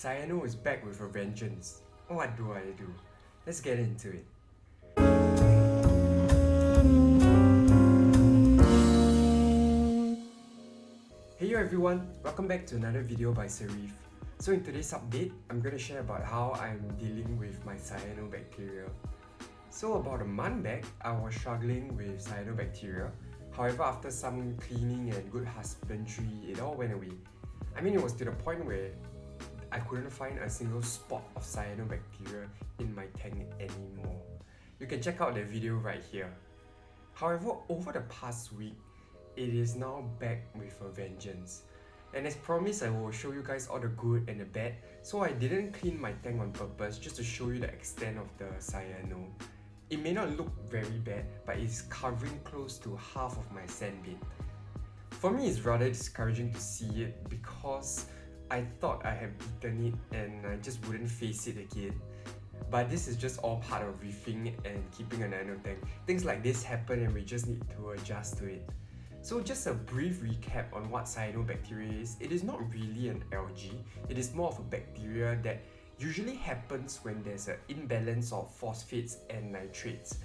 Cyano is back with a vengeance. What do I do? Let's get into it. Hey everyone, welcome back to another video by Reef. So in today's update, I'm going to share about how I'm dealing with my cyanobacteria. So about a month back, I was struggling with cyanobacteria. However, after some cleaning and good husbandry, it all went away. I mean, it was to the point where I couldn't find a single spot of cyanobacteria in my tank anymore. You can check out the video right here. However, over the past week, it is now back with a vengeance. And as promised, I will show you guys all the good and the bad. So I didn't clean my tank on purpose just to show you the extent of the cyano. It may not look very bad, but it's covering close to half of my sand bed. For me, it's rather discouraging to see it because I thought I had beaten it and I just wouldn't face it again. But this is just all part of reefing and keeping a nano tank. Things like this happen and we just need to adjust to it. So just a brief recap on what cyanobacteria is. It is not really an algae. It is more of a bacteria that usually happens when there's an imbalance of phosphates and nitrates.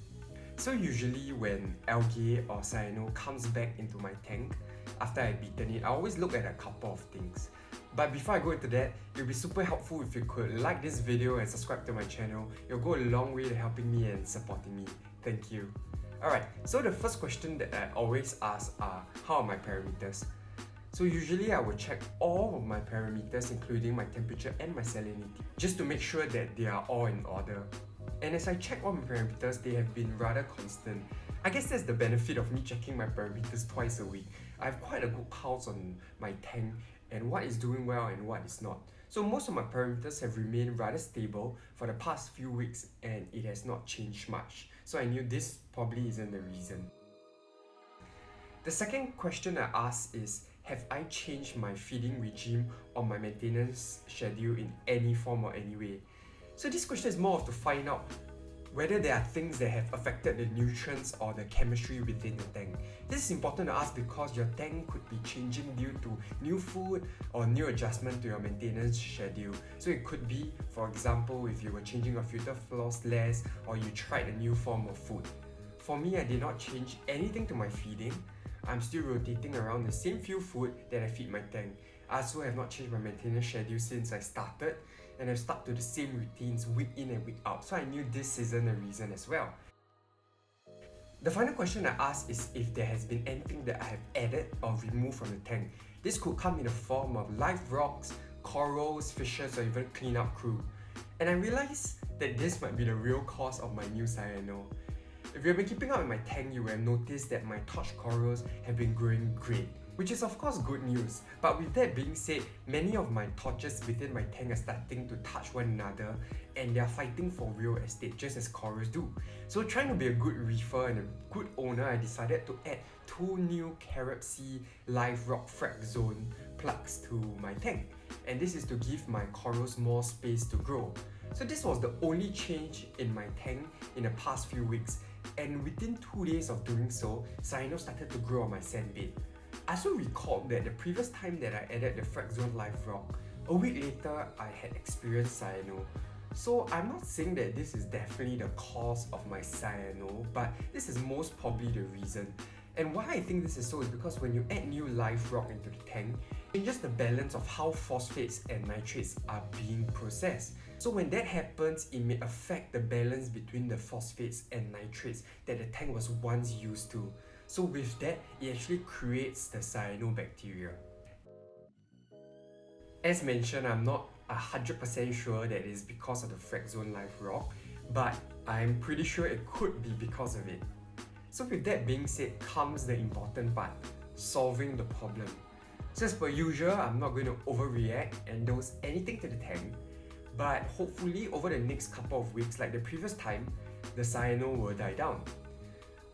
So usually when algae or cyano comes back into my tank after I've beaten it, I always look at a couple of things. But before I go into that, it would be super helpful if you could like this video and subscribe to my channel. It'll go a long way to helping me and supporting me. Thank you. Alright, so the first question that I always ask are, how are my parameters? So usually I will check all of my parameters including my temperature and my salinity just to make sure that they are all in order. And as I check all my parameters, they have been rather constant. I guess that's the benefit of me checking my parameters twice a week. I have quite a good pulse on my tank and what is doing well and what is not. So most of my parameters have remained rather stable for the past few weeks and it has not changed much. So I knew this probably isn't the reason. The second question I asked is, have I changed my feeding regime or my maintenance schedule in any form or any way? So this question is more of to find out whether there are things that have affected the nutrients or the chemistry within the tank. This is important to ask because your tank could be changing due to new food or new adjustment to your maintenance schedule. So it could be, for example, if you were changing your filter floss less or you tried a new form of food. For me, I did not change anything to my feeding. I'm still rotating around the same few food that I feed my tank. I also have not changed my maintenance schedule since I started, and I've stuck to the same routines week in and week out, so I knew this isn't a reason as well. The final question I asked is if there has been anything that I have added or removed from the tank. This could come in the form of live rocks, corals, fishes, or even cleanup crew. And I realized that this might be the real cause of my new cyano. If you have been keeping up with my tank, you will have noticed that my torch corals have been growing great, which is of course good news. But with that being said, many of my torches within my tank are starting to touch one another and they are fighting for real estate just as corals do. So trying to be a good reefer and a good owner, I decided to add 2 new Carib Sea live rock frag zone plugs to my tank. And this is to give my corals more space to grow. So this was the only change in my tank in the past few weeks. And within 2 days of doing so, cyano started to grow on my sand bed. I also recalled that the previous time that I added the frag zone live rock, a week later I had experienced cyano. So I'm not saying that this is definitely the cause of my cyano, but this is most probably the reason. And why I think this is so is because when you add new live rock into the tank, it changes the balance of how phosphates and nitrates are being processed. So when that happens, it may affect the balance between the phosphates and nitrates that the tank was once used to. So with that, it actually creates the cyanobacteria. As mentioned, I'm not 100% sure that it is because of the frag zone live rock, but I'm pretty sure it could be because of it. So with that being said comes the important part, solving the problem. So as per usual, I'm not going to overreact and dose anything to the tank, but hopefully over the next couple of weeks, like the previous time, the cyano will die down.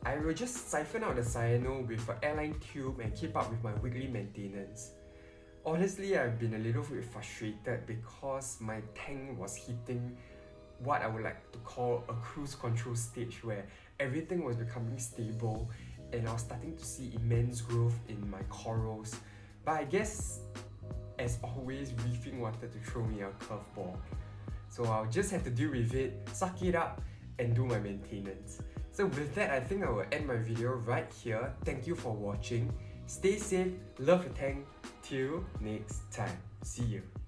I will just siphon out the cyano with an airline tube and keep up with my weekly maintenance. Honestly, I've been a little bit frustrated because my tank was hitting what I would like to call a cruise control stage where everything was becoming stable and I was starting to see immense growth in my corals. But I guess as always, reefing wanted to throw me a curveball. So I'll just have to deal with it, suck it up, and do my maintenance. So with that, I think I will end my video right here. Thank you for watching. Stay safe, love the tank. Till next time. See you.